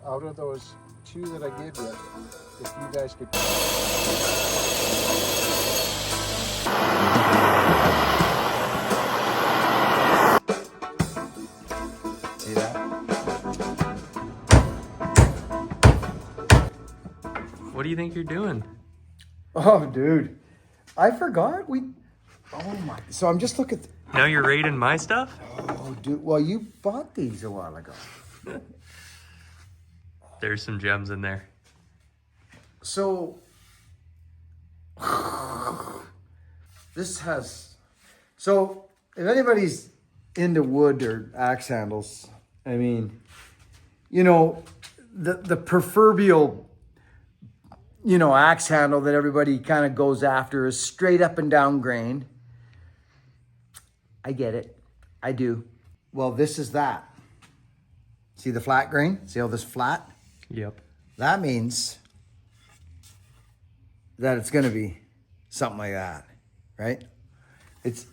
Out of those two that I gave you, if you guys could. See that? What do you think you're doing? Oh, dude. I forgot oh my. So I'm just looking. Now you're raiding my stuff? Oh, dude. Well, you bought these a while ago. There's some gems in there. So this has, so if anybody's into wood or axe handles, I mean, you know, the proverbial, you know, axe handle that everybody kind of goes after is straight up and down grain. I get it. I do. Well, this is that. See the flat grain? See how this flat? Yep. That means that it's going to be something like that, right? It's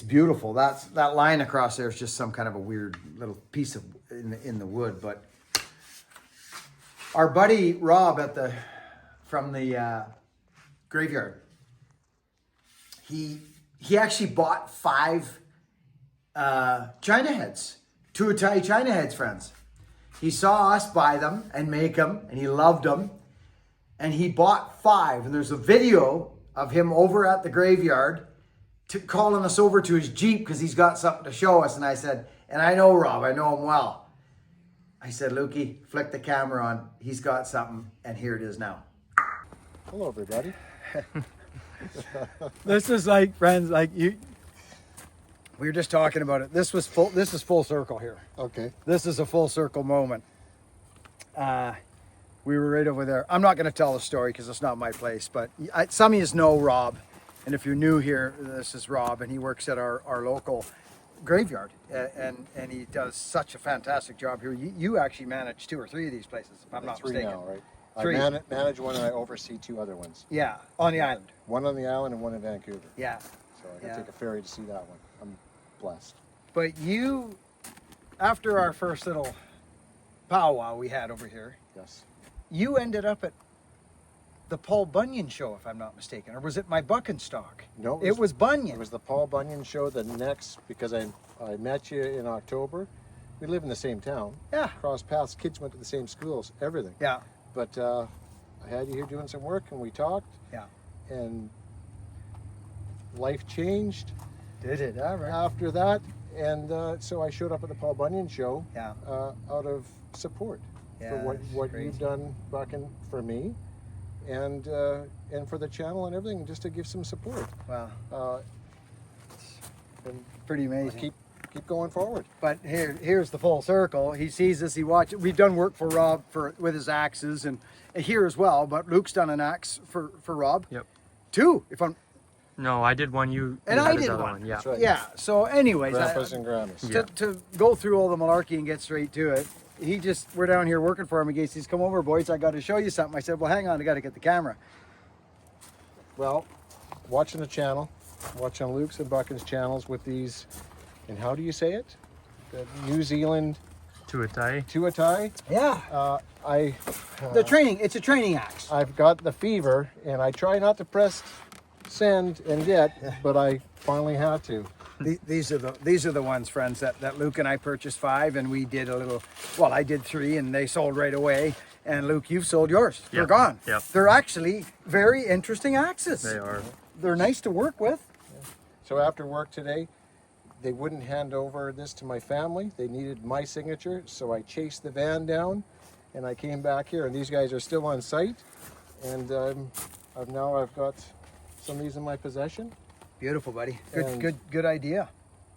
beautiful. That line across there is just some kind of a weird little piece of in the wood. But our buddy Rob from the graveyard, he actually bought 5 China heads, Tuatai China heads, friends. He saw us buy them and make them, and he loved them. And he bought 5. And there's a video of him over at the graveyard calling us over to his Jeep because he's got something to show us. And I said, and I know Rob, I know him well. I said, Lukey, flick the camera on. He's got something, and here it is now. Hello, everybody. This is like, friends, like you. We were just talking about it. This is full circle here. Okay. This is a full circle moment. We were right over there. I'm not going to tell the story because it's not my place, but some of you know Rob. And if you're new here, this is Rob, and he works at our local graveyard. And he does such a fantastic job here. You actually manage 2 or 3 of these places, if I'm not 3 mistaken. now, right? 3. I manage one and I oversee 2 other ones. Yeah, on the island. One on the island and one in Vancouver. Yeah. So I can take a ferry to see that one. I'm blessed. But you, after our first little powwow we had over here, Yes. you ended up at the Paul Bunyan show, if I'm not mistaken, or was it my Buckenstock? No, it was Bunyan. It was the Paul Bunyan show. The next, because I met you in October. We live in the same town. Yeah. Crossed paths. Kids went to the same schools. Everything. Yeah. But I had you here doing some work, and we talked. Yeah. And life changed. Did it? All right. After that, and so I showed up at the Paul Bunyan show. Yeah. Out of support for what you've done, Buckin, for me, and for the channel and everything, just to give some support. Wow. And Pretty amazing. Keep going forward. But here's the full circle. He sees us. He watches. We've done work for Rob with his axes, and here as well. But Luke's done an axe for Rob. Yep. 2, if I'm. No, I did one. You And you I had did another one. Yeah. That's right. Yeah. So, anyways, Grandpas and grandmas. Yeah. to go through all the malarkey and get straight to it, we're down here working for him. He says, "Come over, boys. I got to show you something." I said, "Well, hang on. I got to get the camera." Well, watching the channel, watching Luke's and Buckin's channels with these, and how do you say it? The New Zealand Tuatai. Yeah. It's a training axe. I've got the fever, and I try not to press send and get, but I finally had to. These are the ones, friends, that Luke and I purchased 5, and we did I did 3, and they sold right away. And Luke, you've sold yours. They're gone. Yep. They're actually very interesting axes. They are. They're nice to work with. So after work today, they wouldn't hand over this to my family. They needed my signature, so I chased the van down, and I came back here, and these guys are still on site, and I've got some of these in my possession. Beautiful, buddy. And- Good idea.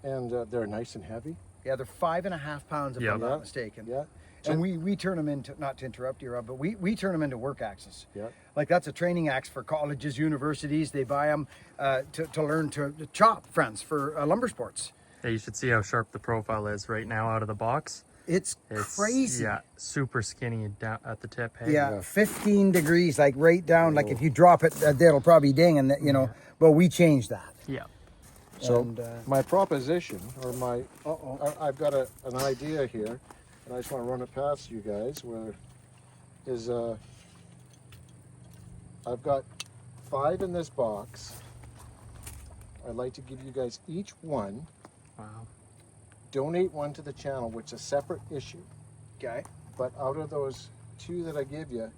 And they're nice and heavy. Yeah, they're 5.5 pounds, if Yeah. I'm not mistaken. Yeah. And we turn them into, not to interrupt you, Rob, but we turn them into work axes. Yeah. Like that's a training axe for colleges, universities. They buy them to learn to chop, friends, for lumber sports. Yeah, you should see how sharp the profile is right now out of the box. It's crazy. Yeah, super skinny down at the tip. Hey? Yeah, 15 degrees, like right down. Like if you drop it, that'll probably ding, and you know. But we changed that. Yeah. So And, my proposition, or I've got an idea here. and I just want to run it past you guys. I've got 5 in this box. I'd like to give you guys each one. Wow. Donate one to the channel, which is a separate issue. Okay. But out of those 2 that I give you,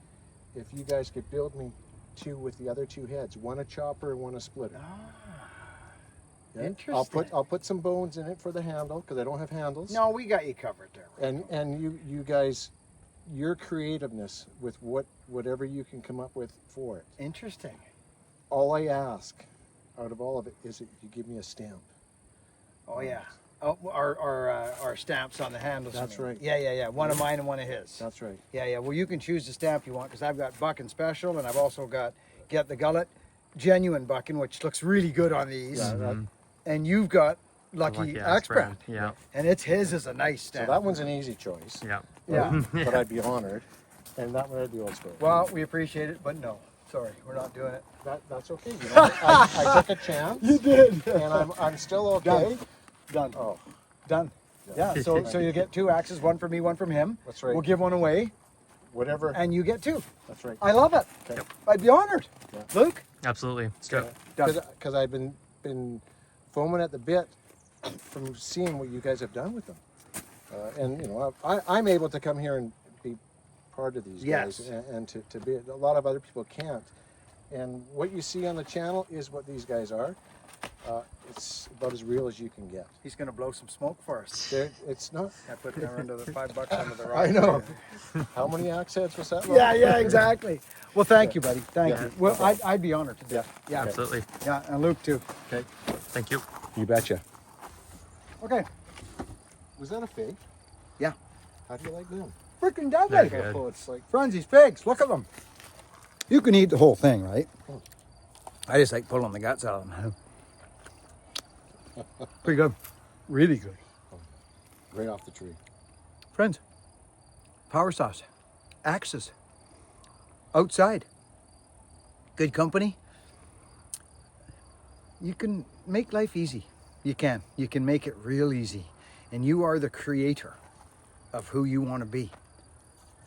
if you guys could build me 2 with the other 2 heads, one a chopper and one a splitter. Yeah? Interesting. I'll put some bones in it for the handle because I don't have handles. No, we got you covered there. And you guys, your creativeness with whatever you can come up with for it. Interesting. All I ask out of all of it is that you give me a stamp. Oh yeah. Oh, our stamps on the handles. That's right. Yeah. One of mine and one of his. That's right. Yeah. Well, you can choose the stamp you want because I've got Bucking Special and I've also got Get the Gullet Genuine Bucking, which looks really good on these. Yeah, And you've got Lucky Axe brand. Yeah. And his is a nice so stamp. that one's an easy choice. Yeah. Yeah. But I'd be honored. And that one I'd be old school. Well, we appreciate it, but no. Sorry, we're not doing it. That's okay. You know, I took a chance. You did. And I'm still okay. Done. Oh, Done. Yeah. So you get 2 axes, one for me, one from him. that's right. We'll give one away, Whatever. and you get 2. That's right. I love it. Okay. I'd be honored. Yeah. Luke. Absolutely. Let's go. Because I've been foaming at the bit from seeing what you guys have done with them. And you know, I'm able to come here and be part of these Yes. guys, and to be a lot of other people can't. And what you see on the channel is what these guys are. It's about as real as you can get. He's gonna blow some smoke for us. It's not. I put down under the $5 under the rock. I know. How many axe heads was that? Yeah, exactly. Well, thank you, buddy. Thank Yeah. you. Well, I'd be honored to do it. Yeah. Absolutely. Yeah, and Luke too. Okay. Thank you. You betcha. Okay. Was that a fig? Yeah. How do you like them? Freaking deadly. Very good. Oh, it's like Frenzy's pigs. Look at them. You can eat the whole thing, right? I just like pulling the guts out of them. Pretty good. Really good. right off the tree. Friends, power sauce, axes, outside, good company. You can make life easy. You can make it real easy. And you are the creator of who you want to be.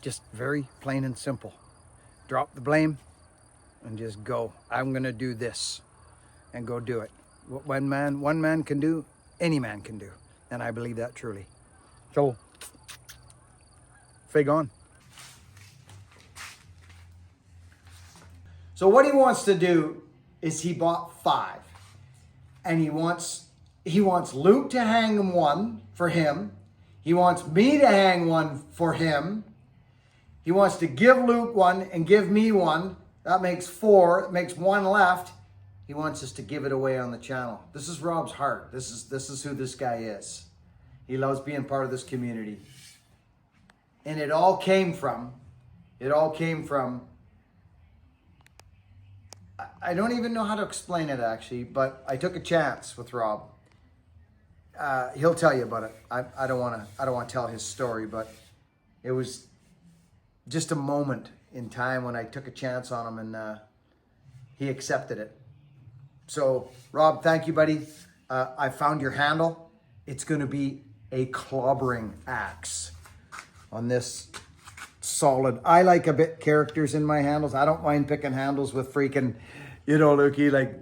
Just very plain and simple. Drop the blame and just go. I'm going to do this and go do it. What one man can do, any man can do. And I believe that truly. So, fig on. So what he wants to do is he bought 5. And he wants Luke to hang him one for him. He wants me to hang one for him. He wants to give Luke one and give me one. That makes 4. It makes 1 left. He wants us to give it away on the channel. This is Rob's heart. This is who this guy is. He loves being part of this community. And it all came from, I don't even know how to explain it actually, but I took a chance with Rob. He'll tell you about it. I don't want to tell his story, but it was just a moment in time when I took a chance on him and he accepted it. So Rob, thank you, buddy. I found your handle. It's going to be a clobbering axe on this solid. I like a bit characters in my handles. I don't mind picking handles with freaking, Lukey, like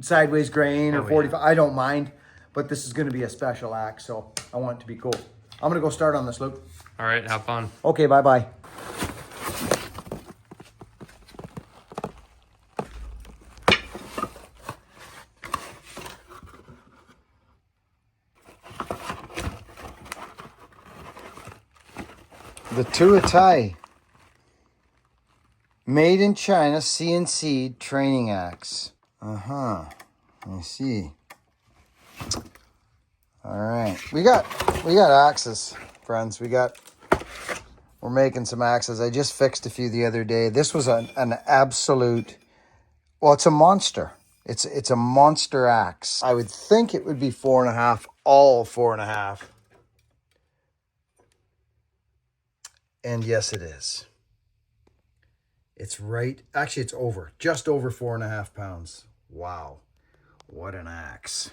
sideways grain or 45. Yeah. I don't mind, but this is going to be a special axe, so I want it to be cool. I'm going to go start on this, Luke. All right, have fun. Okay, bye-bye. The Tuatai, made in China, CNC training axe. I see. All right, we got axes, friends. We're making some axes. I just fixed a few the other day. This was an absolute. Well, it's a monster. It's a monster axe. I would think it would be 4.5, all 4.5. And yes, it is. It's right. Actually, it's just over 4.5 pounds. Wow. What an axe.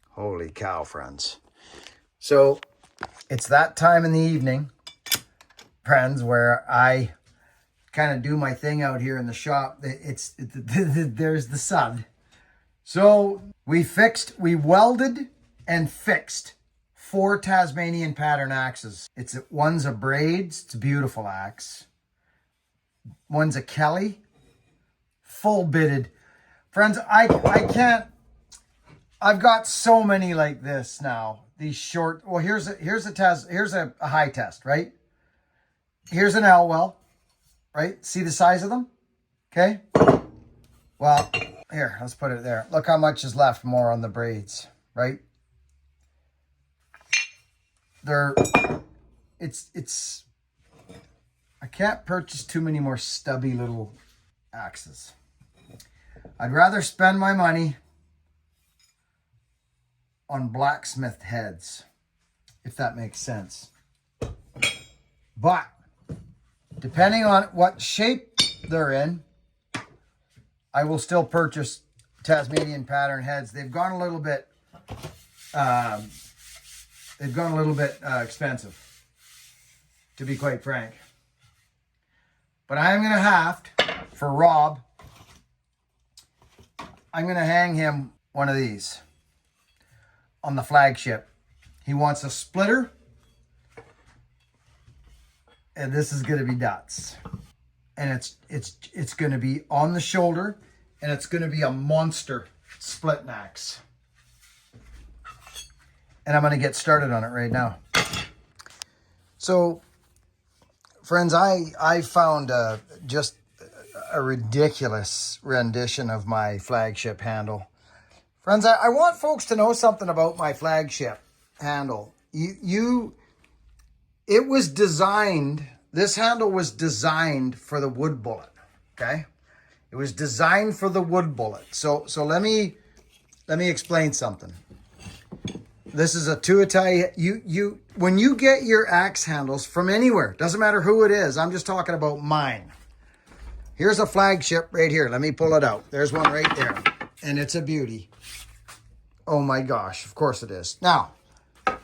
Holy cow, friends. So It's that time in the evening, friends, where I kind of do my thing out here in the shop. There's the sun. So we welded and fixed 4 Tasmanian pattern axes. One's a Braids, it's a beautiful axe. One's a Kelly, full bitted. Friends, I can't, I've got so many like this now. These short, well, here's a high test, right? Here's an Elwell, right? See the size of them? Okay. Well, here, let's put it there. Look how much is left more on the Braids, right? I can't purchase too many more stubby little axes. I'd rather spend my money on blacksmith heads, if that makes sense. But depending on what shape they're in, I will still purchase Tasmanian pattern heads. They've gone a little bit expensive, to be quite frank. But I'm going to haft for Rob. I'm going to hang him one of these on the flagship. He wants a splitter, and this is going to be nuts. And it's going to be on the shoulder, and it's going to be a monster split axe. And I'm going to get started on it right now. So, friends, I found just a ridiculous rendition of my flagship handle. Friends, I want folks to know something about my flagship handle. This handle was designed for the wood bullet, okay? It was designed for the wood bullet. So let me explain something. This is a Tuatai. When you get your axe handles from anywhere, doesn't matter who it is, I'm just talking about mine. Here's a flagship right here. Let me pull it out. There's one right there. And it's a beauty. Oh my gosh, of course it is. Now,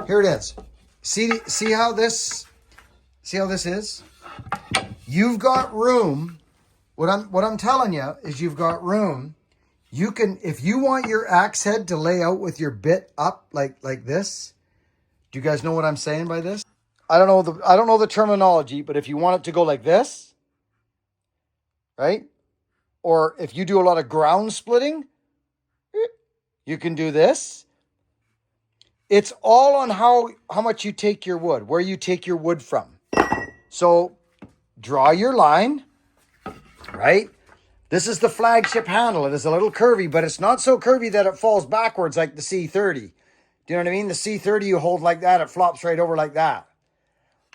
here it is. See how this is? You've got room. What I'm telling you is you've got room. You can, if you want your axe head to lay out with your bit up like this. Do you guys know what I'm saying by this? I don't know the terminology, but if you want it to go like this, right? Or if you do a lot of ground splitting, you can do this. It's all on how much you take your wood, where you take your wood from. So draw your line, right? This is the flagship handle. It is a little curvy, but it's not so curvy that it falls backwards like the C30. Do you know what I mean? The C30 you hold like that, it flops right over like that.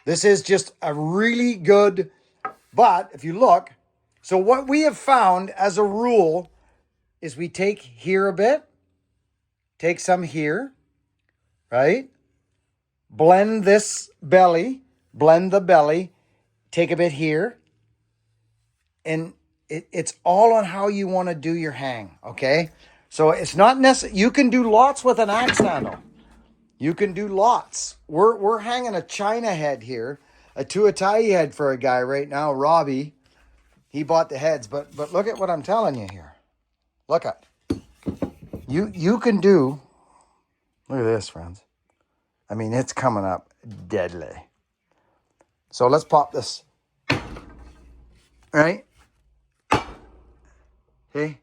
This is just a really good, but if you look, so what we have found as a rule is we take here a bit, take some here, right? Blend the belly, take a bit here, and it's all on how you want to do your hang, okay? So it's not necessary. You can do lots with an axe handle. You can do lots. We're hanging a China head here, a Tuatai head for a guy right now, Robbie. He bought the heads, but look at what I'm telling you here. Look at you can do. Look at this, friends. I mean, it's coming up deadly. So let's pop this. Right? Okay.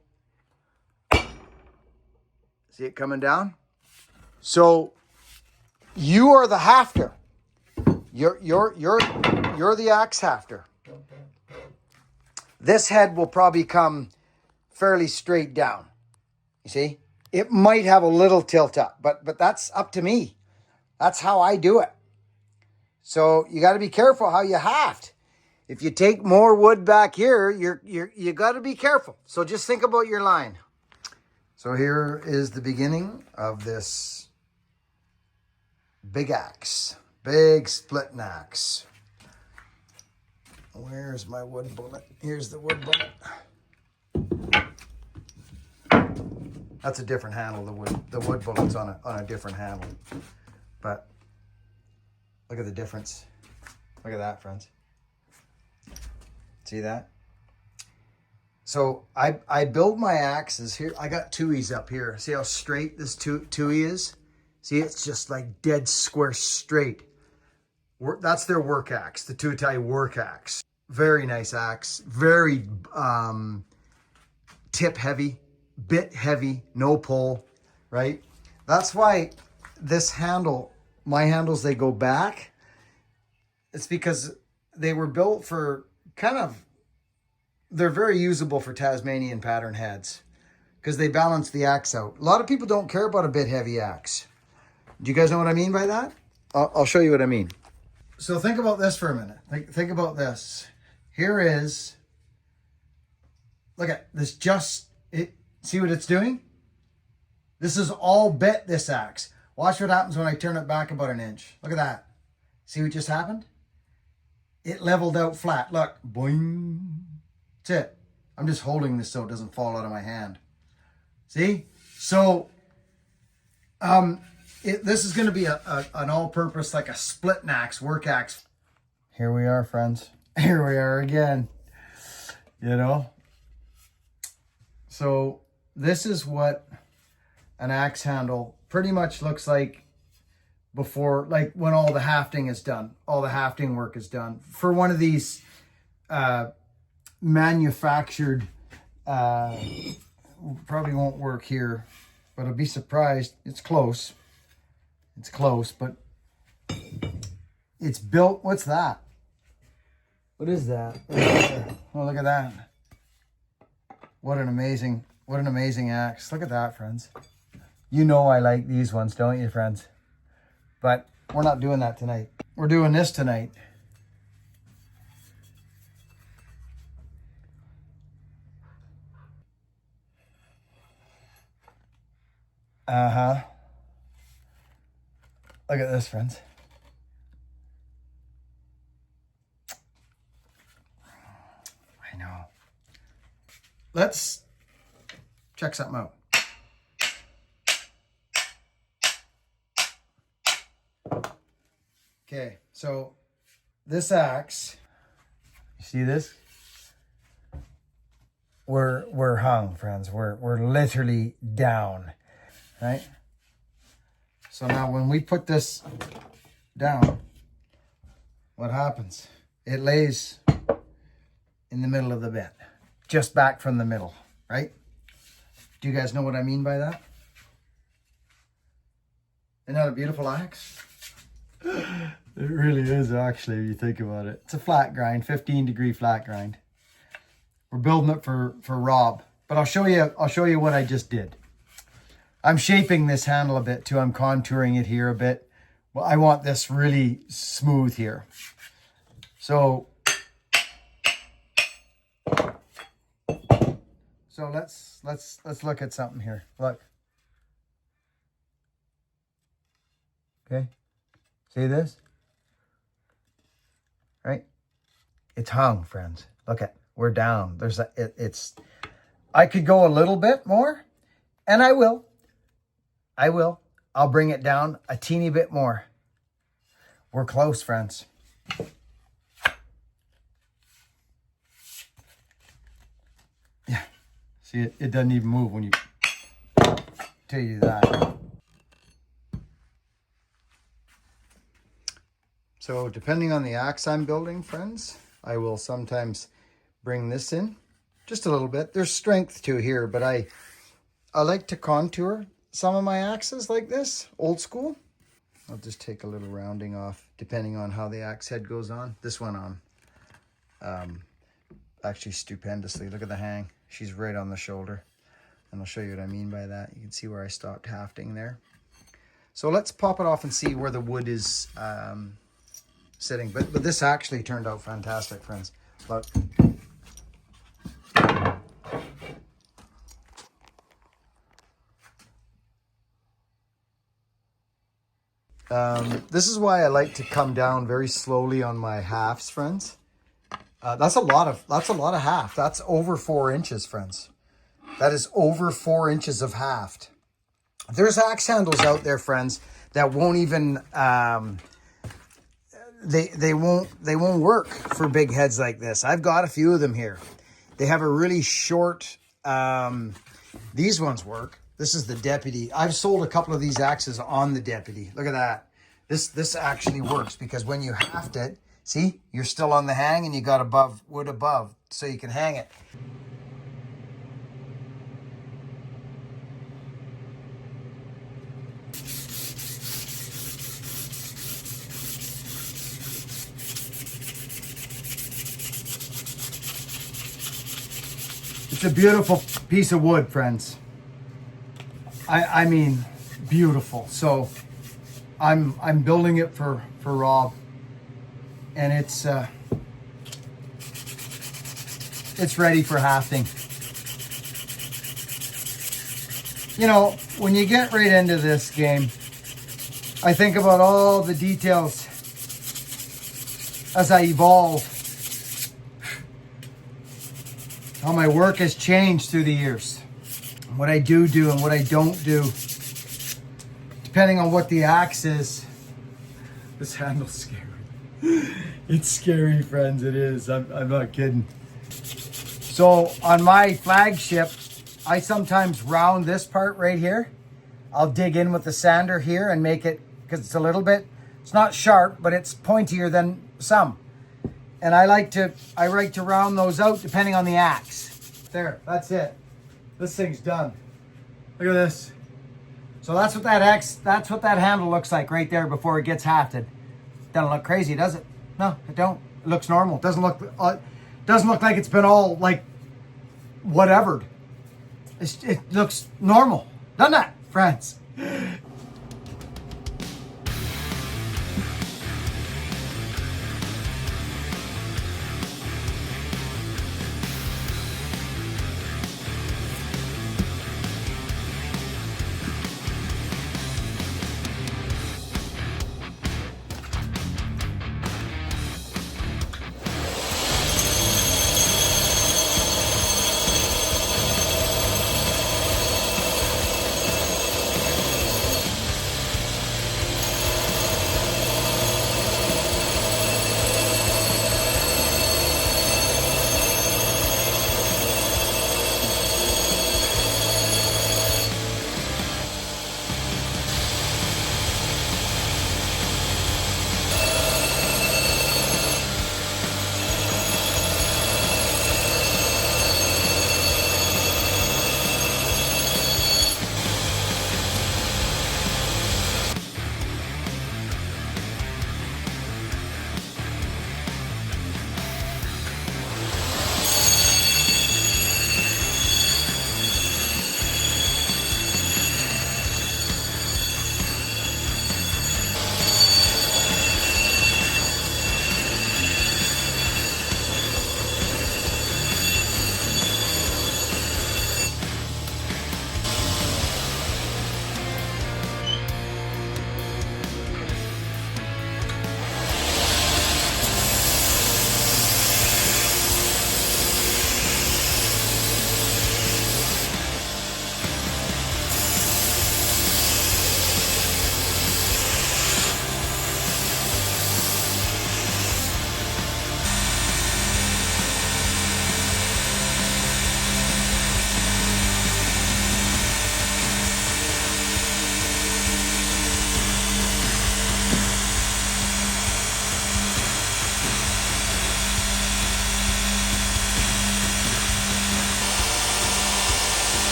See it coming down? So you are the hafter. You're the axe hafter. This head will probably come fairly straight down. You see? It might have a little tilt up, but that's up to me. That's how I do it. So you got to be careful how you haft. If you take more wood back here, you got to be careful. So just think about your line. So here is the beginning of this big axe, big splitting axe. Where's my wood bullet? Here's the wood bullet. That's a different handle. The wood bullet's on a different handle. But Look at the difference. Look at that, friends. See that? So I build my axes here. I got tuies up here. See how straight this tuie is? See, it's just like dead square straight. That's their work axe, the Tuatai work axe. Very nice axe. Very tip heavy, bit heavy, no pull, right? That's why this handle, my handles, they go back. It's because they were built for they're very usable for Tasmanian pattern heads because they balance the axe out. A lot of people don't care about a bit heavy axe. Do you guys know what I mean by that? I'll show you what I mean. So think about this for a minute. Think about this. Here is, look at this, see what it's doing? This is all bit, this axe. Watch what happens when I turn it back about an inch. Look at that. See what just happened? It leveled out flat. Look, boing. That's it. I'm just holding this so it doesn't fall out of my hand. See? So, this is going to be an all-purpose, like a split axe, work axe. Here we are, friends. Here we are again. You know? So, this is what an axe handle pretty much looks like before, like when all the hafting is done. All the hafting work is done. For one of these manufactured, probably won't work here, but I'll be surprised. It's close. It's close, but it's built. What's that? What is that? Oh, look at that. What an amazing axe. Look at that, friends. You know I like these ones, don't you, friends? But we're not doing that tonight. We're doing this tonight. Uh-huh. Look at this, friends. I know. Let's check something out. Okay, so this axe, you see this? We're hung, friends. We're literally down, right? So now when we put this down, what happens? It lays in the middle of the bit, just back from the middle, right? Do you guys know what I mean by that? Isn't that a beautiful axe? It really is, actually, if you think about it. It's a flat grind, 15-degree flat grind. We're building it for Rob, but I'll show you what I just did. I'm shaping this handle a bit too. I'm contouring it here a bit. Well, I want this really smooth here. So let's look at something here. Look. Okay. See this? Right? It's hung, friends. Look at, we're down. I could go a little bit more, and I will. I'll bring it down a teeny bit more. We're close, friends. Yeah. See, it doesn't even move when you tell you that. So depending on the axe I'm building, friends, I will sometimes bring this in just a little bit. There's strength to here, but I like to contour some of my axes like this, old school. I'll just take a little rounding off depending on how the axe head goes on. This went on actually stupendously. Look at the hang. She's right on the shoulder. And I'll show you what I mean by that. You can see where I stopped hafting there. So let's pop it off and see where the wood is sitting. But this actually turned out fantastic, friends. Look. This is why I like to come down very slowly on my halves, friends. That's a lot of haft. That's over 4 inches, friends. That is over 4 inches of haft. There's axe handles out there, friends, that won't even they won't work for big heads like this. I've got a few of them here. They have a really short, these ones work. This is the Deputy. I've sold a couple of these axes on the Deputy. Look at that. This actually works because when you haft it, see, you're still on the hang and you got wood above so you can hang it. It's a beautiful piece of wood, friends. I mean, beautiful. So I'm building it for Rob, and it's ready for hafting. You know, when you get right into this game, I think about all the details as I evolve, how my work has changed through the years, what I do and what I don't do, depending on what the axe is. This handle's scary. It's scary, friends. It is. I'm not kidding. So on my flagship, I sometimes round this part right here. I'll dig in with the sander here and make it, because it's a little bit, it's not sharp, but it's pointier than some. And I like to round those out depending on the axe. There, that's it. This thing's done. Look at this. So that's what that handle looks like right there before it gets hafted. Doesn't look crazy, does it? No, it don't. It looks normal. Doesn't look like it's been all like whatevered. It looks normal, doesn't it, friends?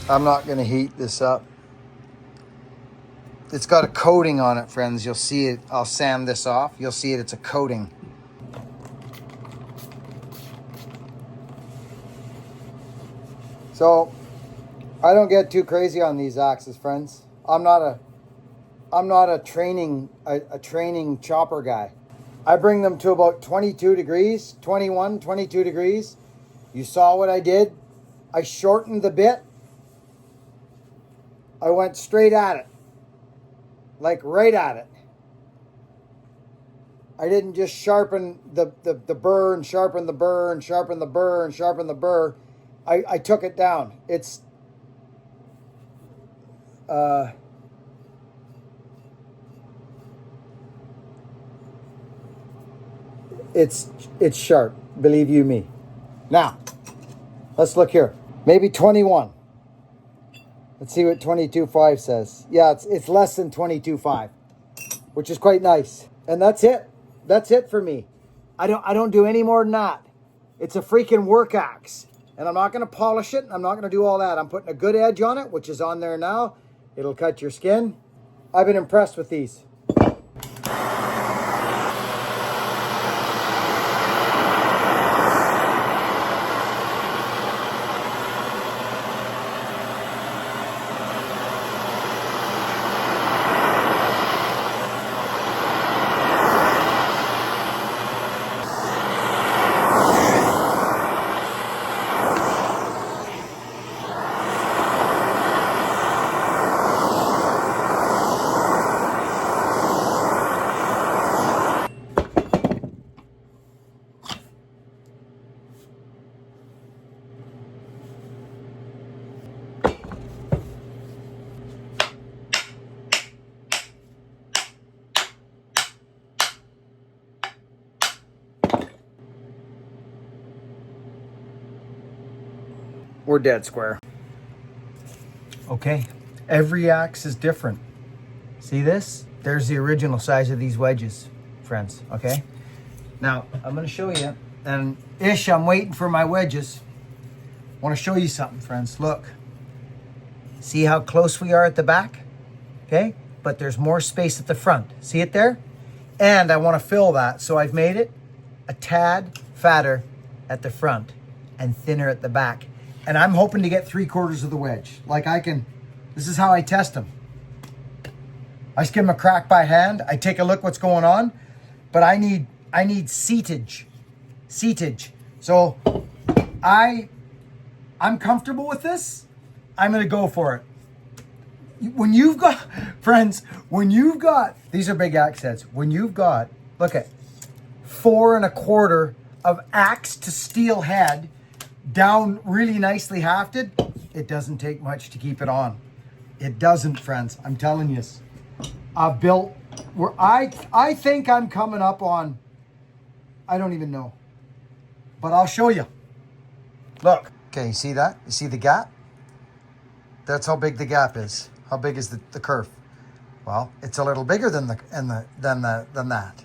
I'm not going to heat this up. It's got a coating on it, friends. You'll see it. I'll sand this off. You'll see it. It's a coating. So I don't get too crazy on these axes, friends. I'm not a training chopper guy. I bring them to about 22 degrees, 21, 22 degrees. You saw what I did. I shortened the bit. I went straight at it. Like right at it. I didn't just sharpen the burr and sharpen the burr and sharpen the burr and sharpen the burr. I took it down. It's sharp, believe you me. Now, let's look here. Maybe 21. Let's see what 22.5 says. Yeah, it's less than 22.5, which is quite nice. And that's it. That's it for me. I don't do any more than that. It's a freaking work axe. And I'm not going to polish it. I'm not going to do all that. I'm putting a good edge on it, which is on there now. It'll cut your skin. I've been impressed with these. We're dead square. Okay, every axe is different. See this? There's the original size of these wedges, friends, okay? Now, I'm gonna show you, and I'm waiting for my wedges. I wanna show you something, friends. Look, see how close we are at the back? Okay, but there's more space at the front. See it there? And I wanna fill that, so I've made it a tad fatter at the front and thinner at the back. And I'm hoping to get 3/4 of the wedge. Like this is how I test them. I just give them a crack by hand. I take a look what's going on, but I need seatage. So I'm comfortable with this. I'm gonna go for it. When you've got, friends, these are big axe heads. When you've got, look at 4 1/4 of axe to steel head, down really nicely hafted, it doesn't take much to keep it on. It doesn't, friends. I'm telling you. I've built where I think I'm coming up on, I don't even know, but I'll show you. Look. Okay, you see that? You see the gap? That's how big the gap is. How big is the curve? Well, it's a little bigger than that.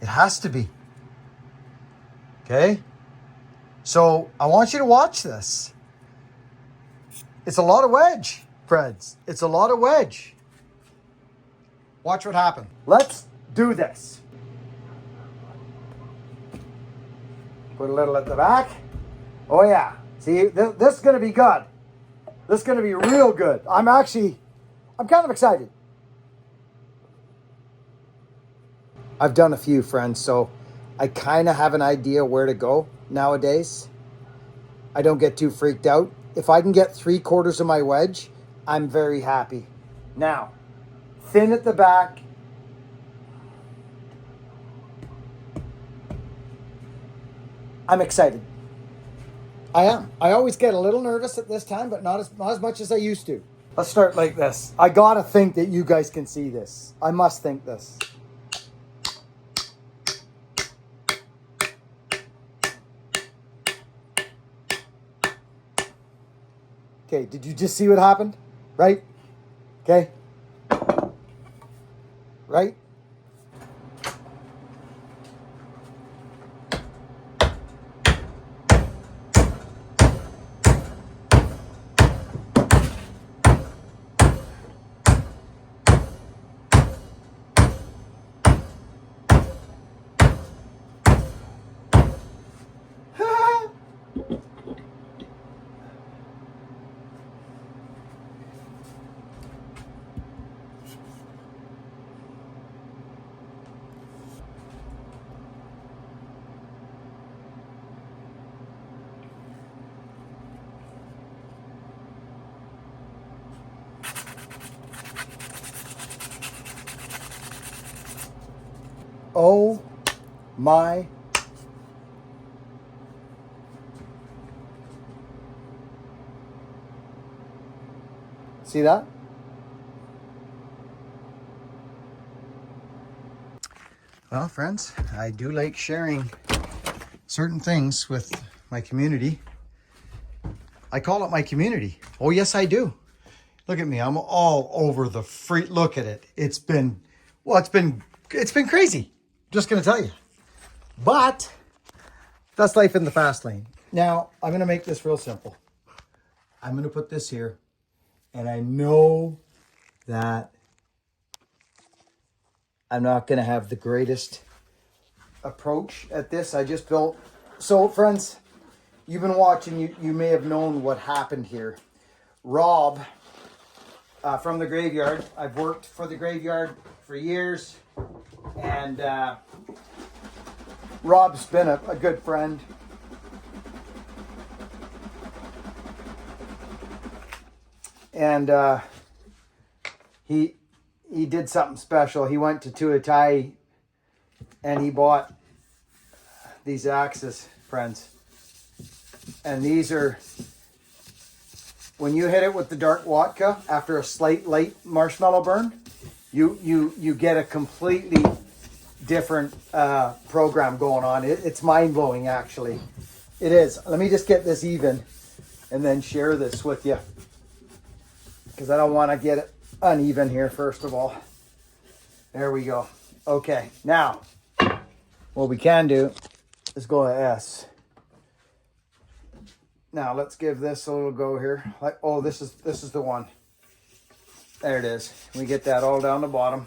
It has to be. Okay? So I want you to watch this. It's a lot of wedge, friends. It's a lot of wedge. Watch what happens. Let's do this. Put a little at the back. Oh yeah. See, this is going to be good. This is going to be real good. I'm kind of excited. I've done a few, friends, so I kind of have an idea where to go nowadays. I don't get too freaked out. If I can get 3/4 of my wedge, I'm very happy. Now, thin at the back. I'm excited. I am. I always get a little nervous at this time, but not as much as I used to. Let's start like this. I gotta think that you guys can see this. I must think this. Okay, did you just see what happened? Right? Okay. Right? Oh my. See that? Well, friends, I do like sharing certain things with my community. I call it my community. Oh, yes, I do. Look at me. I'm all over the free. Look at it. It's been crazy. Just going to tell you. But that's life in the fast lane. Now, I'm going to make this real simple. I'm going to put this here. And I know that I'm not going to have the greatest approach at this. I just built. So, friends, you've been watching. You may have known what happened here. Rob from the graveyard. I've worked for the graveyard for years. And Rob's been a good friend. And he did something special. He went to Tuatai and he bought these axes, friends. And these are, when you hit it with the dark Watka after a slight light marshmallow burn, you get a completely different program going on. It's mind-blowing, actually. It is. Let me just get this even and then share this with you, because I don't want to get it uneven here, first of all. There we go. Okay, now, what we can do is go to S. Now, let's give this a little go here. Like, oh, this is the one. There it is. We get that all down the bottom.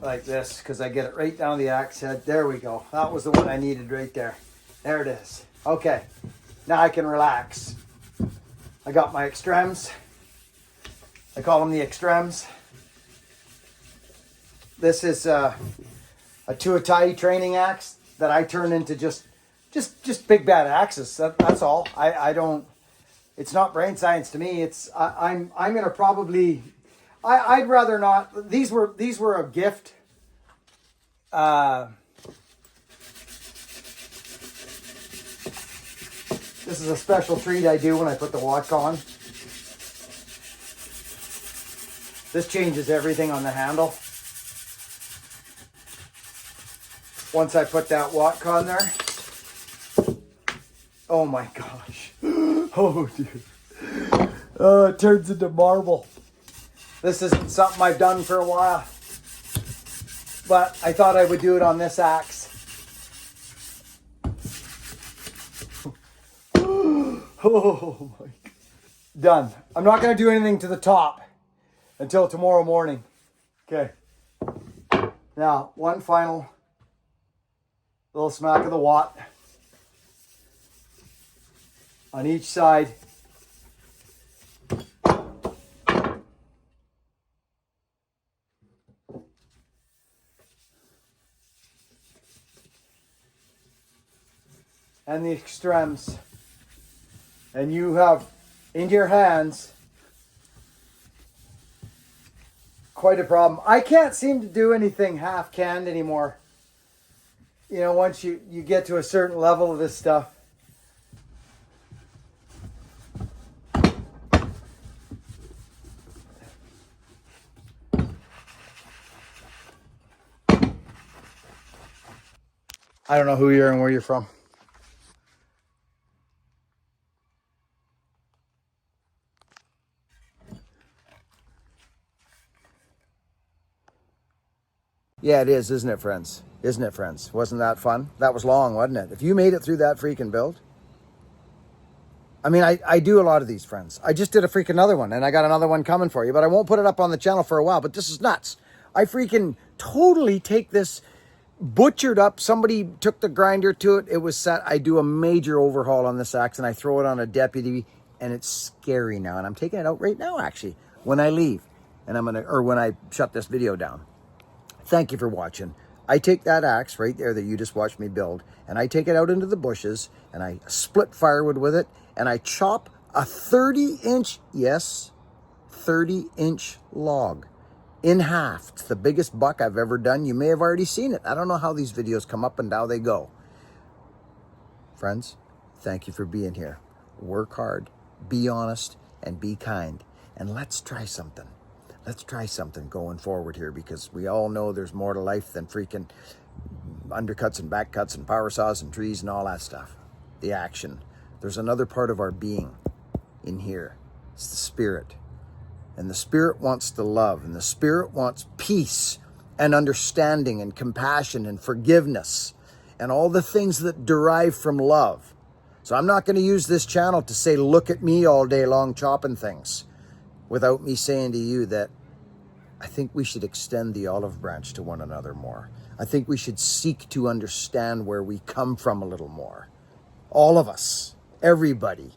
Like this, because I get it right down the axe head. There we go. That was the one I needed right there. There it is. Okay, now I can relax. I got my extremes. I call them the extremes. This is a Tuatai training axe that I turn into just big bad axes. That's all. I don't. It's not brain science to me. I'm gonna probably. I'd rather not. These were a gift. This is a special treat I do when I put the Watka on. This changes everything on the handle. Once I put that Watka on there. Oh my gosh. Oh, dude. Oh, it turns into marble. This isn't something I've done for a while. But I thought I would do it on this axe. Oh my God. Done. I'm not going to do anything to the top until tomorrow morning. Okay. Now, one final little smack of the Watt on each side. And the extremes. And you have in your hands quite a problem. I can't seem to do anything half canned anymore. You know, once you get to a certain level of this stuff. I don't know who you are and where you're from. Yeah, it is, isn't it, friends? Isn't it, friends? Wasn't that fun? That was long, wasn't it? If you made it through that freaking build. I mean, I do a lot of these, friends. I just did a freaking another one, and I got another one coming for you, but I won't put it up on the channel for a while, but this is nuts. I freaking totally take this butchered up. Somebody took the grinder to it. It was set. I do a major overhaul on this axe, and I throw it on a deputy, and it's scary now. And I'm taking it out right now, actually, when I leave, and when I shut this video down. Thank you for watching. I take that axe right there that you just watched me build, and I take it out into the bushes, and I split firewood with it, and I chop a 30-inch, yes, 30-inch log. in half. It's the biggest buck I've ever done. You may have already seen it. I don't know how these videos come up and how they go. Friends, thank you for being here. Work hard, be honest, and be kind. And let's try something. Let's try something going forward here, because we all know there's more to life than freaking undercuts and backcuts and power saws and trees and all that stuff. The action. There's another part of our being in here. It's the spirit. And the spirit wants to love, and the spirit wants peace and understanding and compassion and forgiveness and all the things that derive from love. So I'm not going to use this channel to say, look at me all day long chopping things, without me saying to you that I think we should extend the olive branch to one another more. I think we should seek to understand where we come from a little more. All of us, everybody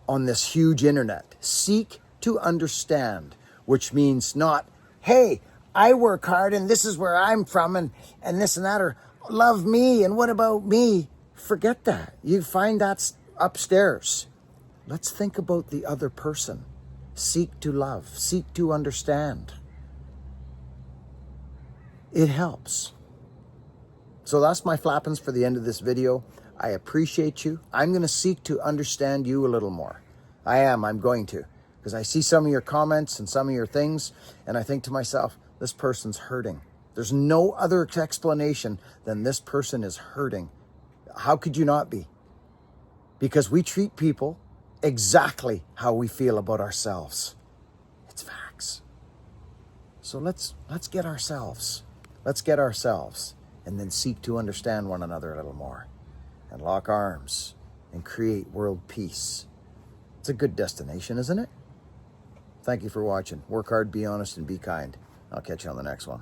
on this huge internet, seek to understand, which means not, hey, I work hard and this is where I'm from and this and that, or love me and what about me? Forget that. You find that's upstairs. Let's think about the other person. Seek to love, seek to understand. It helps. So that's my flappings for the end of this video. I appreciate you. I'm going to seek to understand you a little more. I'm going to. Because I see some of your comments and some of your things, and I think to myself, this person's hurting. There's no other explanation than this person is hurting. How could you not be? Because we treat people exactly how we feel about ourselves. It's facts. So let's get ourselves. Let's get ourselves, and then seek to understand one another a little more, and lock arms and create world peace. It's a good destination, isn't it? Thank you for watching. Work hard, be honest, and be kind. I'll catch you on the next one.